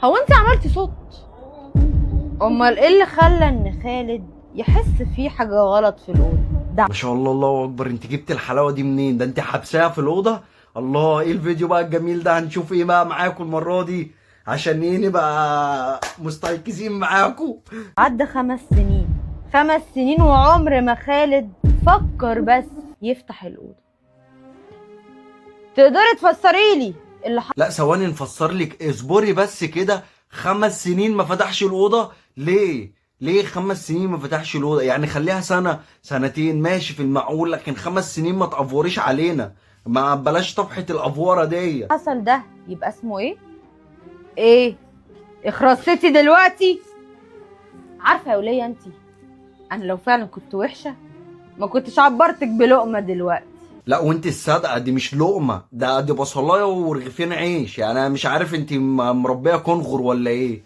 هو انت عملتي صوت؟ امال ايه اللي خلى ان خالد يحس فيه حاجه غلط في الاوضه ده؟ ما شاء الله، الله اكبر. انت جبت الحلاوه دي منين؟ ده انت حبساها في الاوضه. الله، ايه الفيديو بقى الجميل ده؟ هنشوف ايه بقى معاكم المره دي؟ عشان ايه نبقى مستيقظين معاكم. عدى 5 سنين، 5 سنين وعمر ما خالد فكر بس يفتح الاوضه. تقدري تفسري لي اللي حصل؟ لا ثواني نفسر لك، اصبري بس كده. 5 سنين ما فتحش الاوضه ليه؟ ليه 5 سنين ما فتحش الاوضه؟ يعني خليها سنه سنتين ماشي في المعقول، لكن 5 سنين ما تقفوريش علينا. ما بلاش طفحه الافوره دي. ده يبقى اسمه ايه؟ ايه اخرستي دلوقتي؟ عارفه يا وليه انت، انا لو فعلا كنت وحشه ما كنتش عبرتك بلقمه دلوقتي. لا وانت الصادقه دي مش لقمه، دي بصلايه ورغيفين عيش. يعني انا مش عارف انت مربيه كنغر ولا ايه.